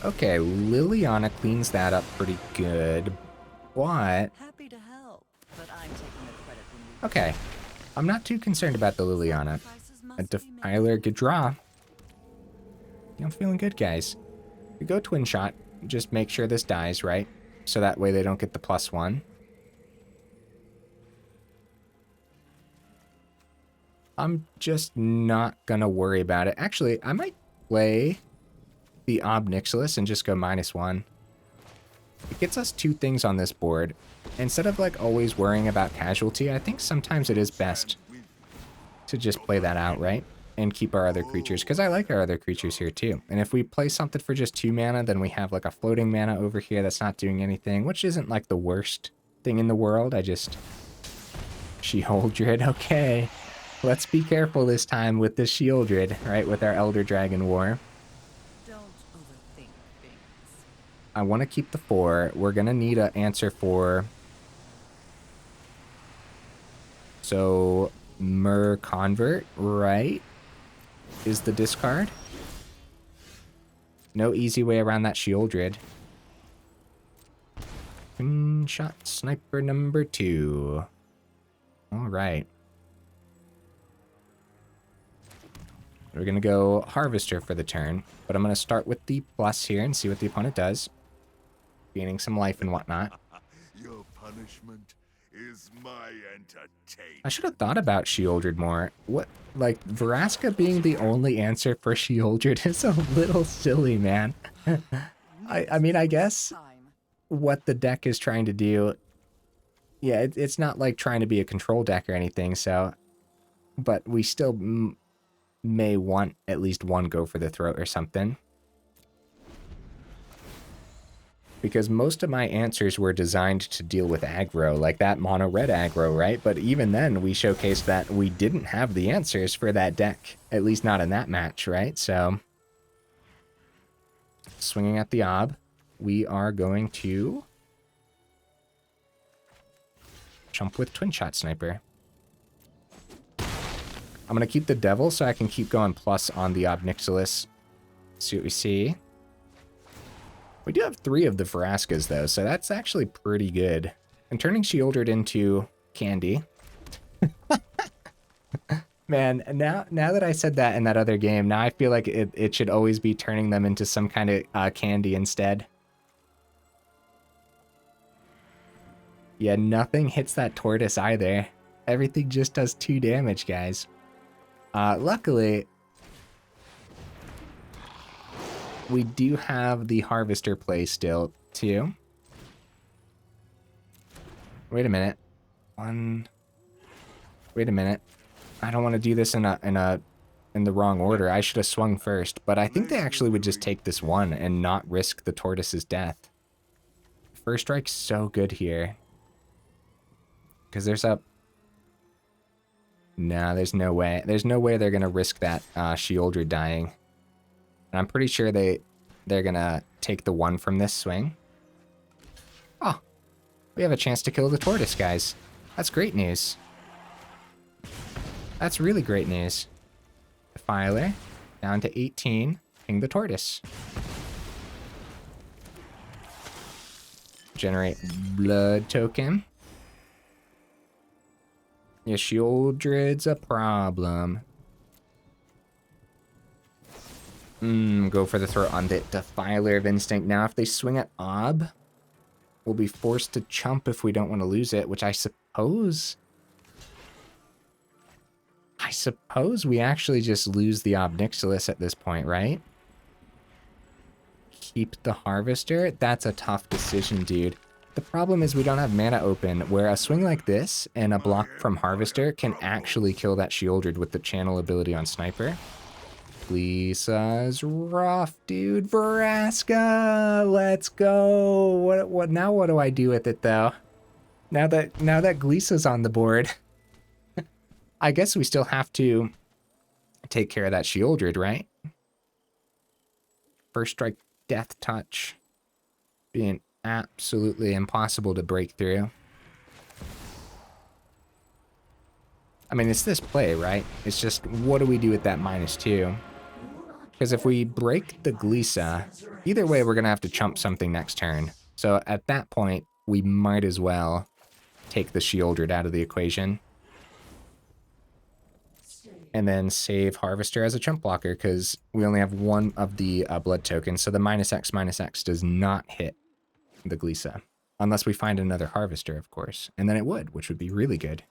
Okay, Liliana cleans that up pretty good, but... Happy to help, but I'm taking the credit when we... Okay, I'm not too concerned about the Liliana. A Defiler, good draw. Yeah, I'm feeling good, guys. We go Twin Shot, just make sure this dies, right? So that way they don't get the +1. I'm just not gonna worry about it. Actually, I might play the Ob Nixilis and just go -1. It gets us 2 things on this board. Instead of like always worrying about casualty, I think sometimes it is best to just play that out, right? And keep our other creatures, because I like our other creatures here too. And if we play something for just 2 mana, then we have like a floating mana over here that's not doing anything, which isn't like the worst thing in the world. I just... Sheoldred, okay. Let's be careful this time with the Sheoldred, right? With our Elder Dragon War. Don't overthink things. I want to keep the 4. We're going to need an answer for... So, Myr Convert, right? Is the discard. No easy way around that Sheoldred. Twinshot Sniper number 2. Alright. We're going to go Harvester for the turn, but I'm going to start with the plus here and see what the opponent does. Gaining some life and whatnot. Your punishment is my entertainment. I should have thought about Sheoldred more. What, like, Vraska being the only answer for Sheoldred is a little silly, man. I mean, I guess what the deck is trying to do, yeah, it's not like trying to be a control deck or anything, so, but we still may want at least one go for the throat or something. Because most of my answers were designed to deal with aggro, like that mono red aggro, right? But even then, we showcased that we didn't have the answers for that deck, at least not in that match, right? So, swinging at the Ob, we are going to jump with Twinshot Sniper. I'm going to keep the Devil so I can keep going plus on the Ob Nixilis. See what we see. We do have 3 of the Vraskas, though, so that's actually pretty good. And turning Sheoldred into candy. Man, now that I said that in that other game, now I feel like it should always be turning them into some kind of candy instead. Yeah, nothing hits that tortoise either. Everything just does 2 damage, guys. Luckily, we do have the Harvester play still, too. Wait a minute. Wait a minute. I don't want to do this in the wrong order. I should have swung first, but I think they actually would just take this one and not risk the tortoise's death. First strike's so good here. Because there's a... Nah, there's no way. There's no way they're going to risk that Sheoldred dying. And I'm pretty sure they're going to take the one from this swing. Oh, we have a chance to kill the tortoise, guys. That's great news. That's really great news. Defiler, down to 18, ping the tortoise. Generate blood token. Yeah, Sheoldred's a problem. Go for the throw on the Defiler of Instinct. Now, if they swing at Ob, we'll be forced to chump if we don't want to lose it, which I suppose we actually just lose the Ob Nixilis at this point, right? Keep the Harvester? That's a tough decision, dude. The problem is we don't have mana open, where a swing like this and a block from Harvester can actually kill that Sheoldred with the channel ability on Sniper. Lisa's rough, dude. Vraska, let's go. What now? What do I do with it though? Now that Glisa's on the board, I guess we still have to take care of that Sheoldred, right? First strike, death touch, being absolutely impossible to break through. I mean, it's this play, right? It's just, what do we do with that -2? Because if we break the Glisa, either way, we're going to have to chump something next turn. So at that point, we might as well take the Sheoldred out of the equation. And then save Harvester as a chump blocker, because we only have one of the blood tokens. So the -X does not hit the Glisa. Unless we find another Harvester, of course. And then it would, which would be really good.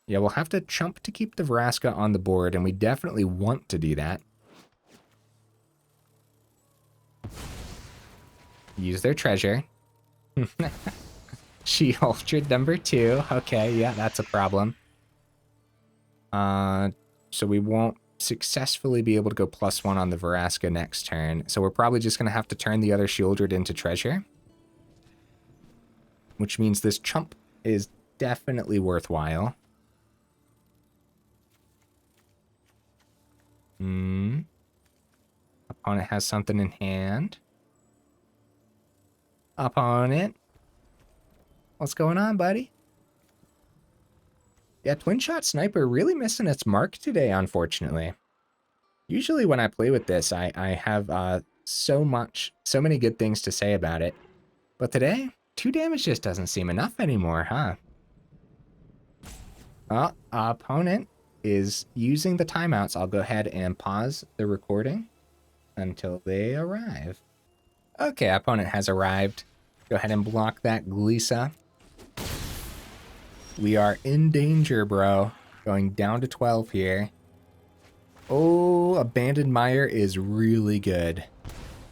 Yeah, we'll have to chump to keep the Vraska on the board, and we definitely want to do that. Use their treasure. Sheoldred number 2. Okay, yeah, that's a problem. So we won't successfully be able to go +1 on the Vraska next turn. So we're probably just going to have to turn the other Sheoldred into treasure. Which means this chump is definitely worthwhile. Opponent has something in hand. Opponent. What's going on, buddy? Yeah, Twinshot Sniper really missing its mark today, unfortunately. Usually when I play with this, I have so many good things to say about it. But today, 2 damage just doesn't seem enough anymore, huh? Oh, opponent is using the timeouts. I'll go ahead and pause the recording until they arrive. Okay, opponent has arrived. Go ahead and block that Glisa. We are in danger, bro. Going down to 12 here. Oh, Abandoned Mire is really good.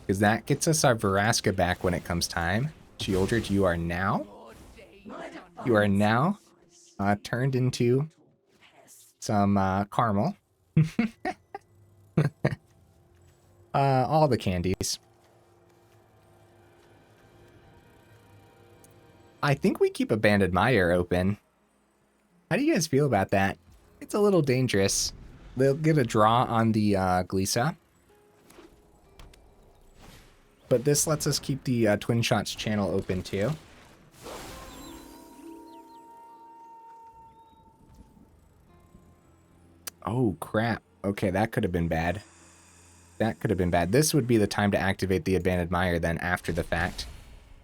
Because that gets us our Vraska back when it comes time. Sheoldred, you are now turned into some caramel. All the candies. I think we keep Abandoned Mire open. How do you guys feel about that? It's a little dangerous. They'll get a draw on the Glisa. But this lets us keep the Twinshot's channel open too. Oh, crap. Okay, that could have been bad. That could have been bad. This would be the time to activate the Abandoned Mire then after the fact.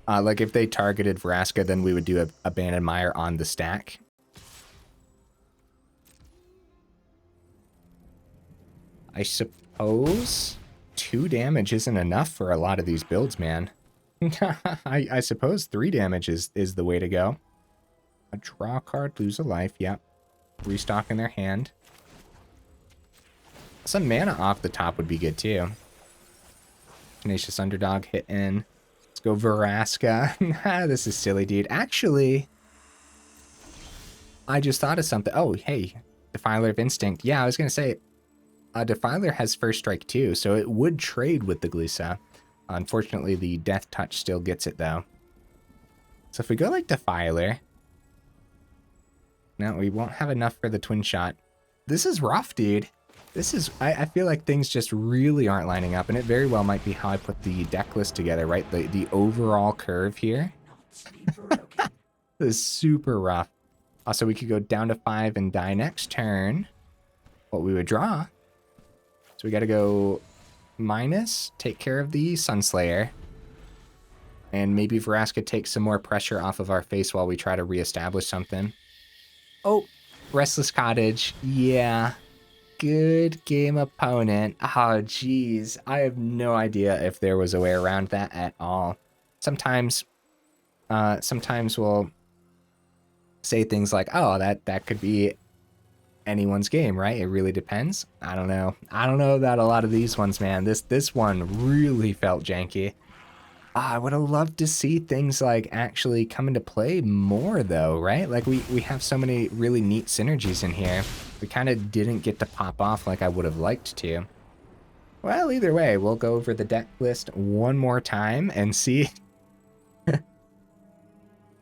Like if they targeted Vraska, then we would do a Abandoned Mire on the stack. I suppose 2 damage isn't enough for a lot of these builds, man. I suppose 3 damage is the way to go. A draw card, lose a life, yep. restock in their hand. Some mana off the top would be good too. Tenacious Underdog hit in. Let's go Vraska. This is silly, dude. Actually, I just thought of something. Oh, hey, Defiler of Instinct. Yeah, I was going to say, Defiler has first strike too, so it would trade with the Glissa. Unfortunately, the Death Touch still gets it though. So if we go like Defiler, no, we won't have enough for the Twinshot. This is rough, dude. This is, I feel like things just really aren't lining up, and it very well might be how I put the deck list together, right? The overall curve here. This is super rough. Also, we could go down to 5 and die next turn. What we would draw. So we got to go minus, take care of the Sunslayer. And maybe Vraska takes some more pressure off of our face while we try to reestablish something. Oh, Restless Cottage. Yeah. Good game opponent. Oh, geez. I have no idea if there was a way around that at all. Sometimes we'll say things like, oh, that could be anyone's game, right? It really depends. I don't know. I don't know about a lot of these ones, man. This one really felt janky. I would have loved to see things like actually come into play more though, right? Like we have so many really neat synergies in here. We kind of didn't get to pop off like I would have liked to. Well, either way, we'll go over the deck list one more time and see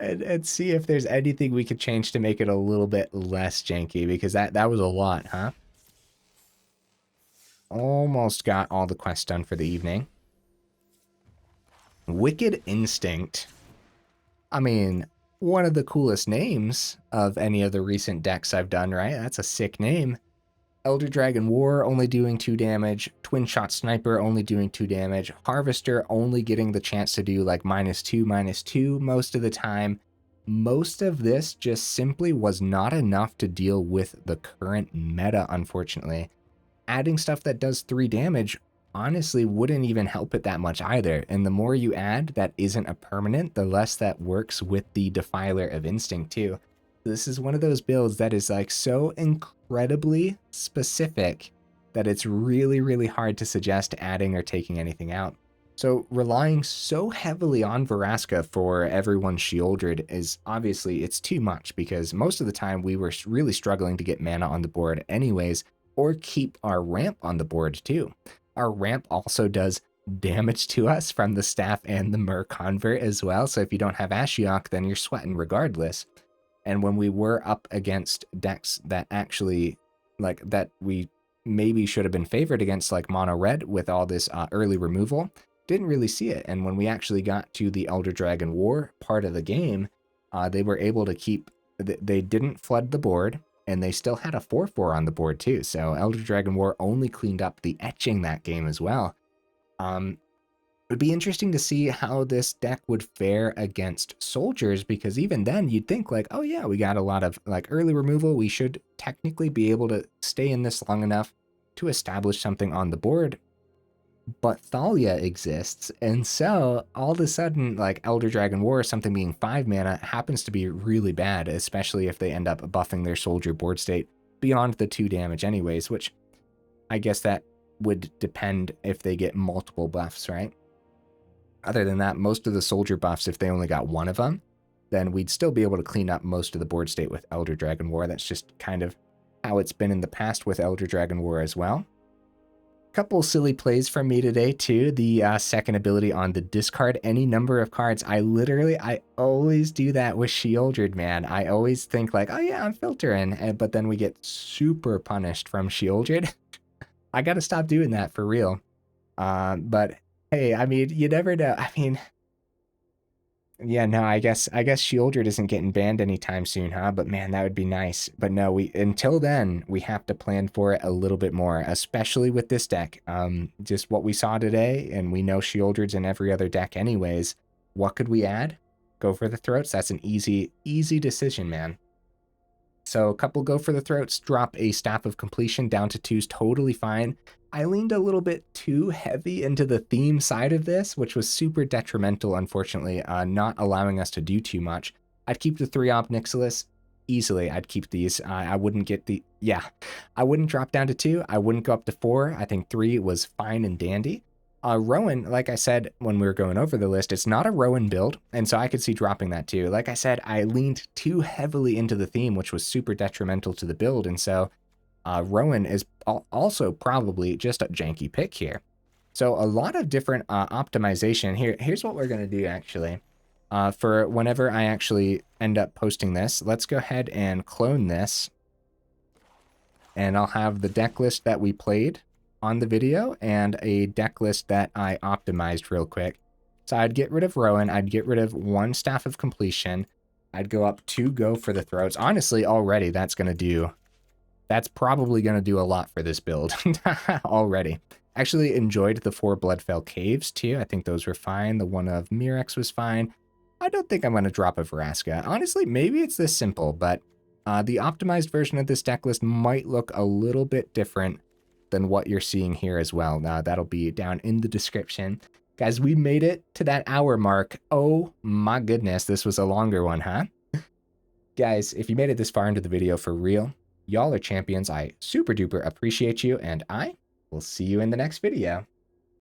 and see if there's anything we could change to make it a little bit less janky, because that was a lot, huh? Almost got all the quests done for the evening. Wicked Instinct. I mean, one of the coolest names of any of the recent decks I've done, right? That's a sick name. Elder Dragon War only doing 2 damage. Twinshot Sniper only doing 2 damage. Harvester only getting the chance to do like -2/-2 most of the time. Most of this just simply was not enough to deal with the current meta, unfortunately. Adding stuff that does 3 damage honestly wouldn't even help it that much either. And the more you add that isn't a permanent, the less that works with the Defiler of Instinct too. This is one of those builds that is like so incredibly specific that it's really, really hard to suggest adding or taking anything out. So relying so heavily on Vraska for everyone's Shieldred is obviously, it's too much, because most of the time we were really struggling to get mana on the board anyways, or keep our ramp on the board too. Our ramp also does damage to us from the Staff and the Myr Convert as well, so if you don't have Ashiok, then you're sweating regardless. And when we were up against decks that actually, like, that we maybe should have been favored against, like Mono Red with all this early removal, didn't really see it. And when we actually got to the Elder Dragon War part of the game, they were able to keep, they didn't flood the board, and they still had a 4/4 on the board too. So Elder Dragon War only cleaned up the etching that game as well. It would be interesting to see how this deck would fare against soldiers, because even then you'd think like, oh yeah, we got a lot of like early removal. We should technically be able to stay in this long enough to establish something on the board. But Thalia exists, and so all of a sudden, like Elder Dragon War, something being 5 mana happens to be really bad, especially if they end up buffing their soldier board state beyond the 2 damage anyways, which I guess that would depend if they get multiple buffs, right? Other than that, most of the soldier buffs, if they only got 1 of them, then we'd still be able to clean up most of the board state with Elder Dragon War. That's just kind of how it's been in the past with Elder Dragon War as well. Couple silly plays from me today too. The second ability on the discard any number of cards. I always do that with Shieldred, man. I always think like, oh yeah, I'm filtering, but then we get super punished from Shieldred. I gotta stop doing that for real. But hey, I mean, you never know. I mean, yeah, no, I guess Shieldred isn't getting banned anytime soon, huh? But man, that would be nice. But no, until then, we have to plan for it a little bit more, especially with this deck. Just what we saw today, and we know Shieldred's in every other deck anyways. What could we add? Go for the throats. That's an easy decision, man. So a couple go for the throats, drop a Staff of Completion down to 2's totally fine. I leaned a little bit too heavy into the theme side of this, which was super detrimental, unfortunately, not allowing us to do too much. I'd keep the 3 Ob Nixilis, easily I'd keep these. I wouldn't get the, yeah, I wouldn't drop down to 2. I wouldn't go up to 4. I think 3 was fine and dandy. Rowan, like I said when we were going over the list, it's not a Rowan build, and so I could see dropping that too. Like I said, I leaned too heavily into the theme, which was super detrimental to the build, and so Rowan is also probably just a janky pick here. So a lot of different optimization. Here's what we're going to do, actually. For whenever I actually end up posting this, let's go ahead and clone this. And I'll have the deck list that we played on the video and a deck list that I optimized real quick. So I'd get rid of Rowan, I'd get rid of 1 Staff of Completion, I'd go up 2 Go for the Throats. Honestly, already that's probably going to do a lot for this build already. Actually enjoyed the 4 Bloodfell Caves too. I think those were fine. The one of Mirrex was fine. I don't think I'm going to drop a Vraska. Honestly, maybe it's this simple, but the optimized version of this deck list might look a little bit different than what you're seeing here as well. That'll be down in the description. Guys, we made it to that hour mark. Oh my goodness, this was a longer one, huh? Guys, if you made it this far into the video for real, y'all are champions. I super duper appreciate you, and I will see you in the next video.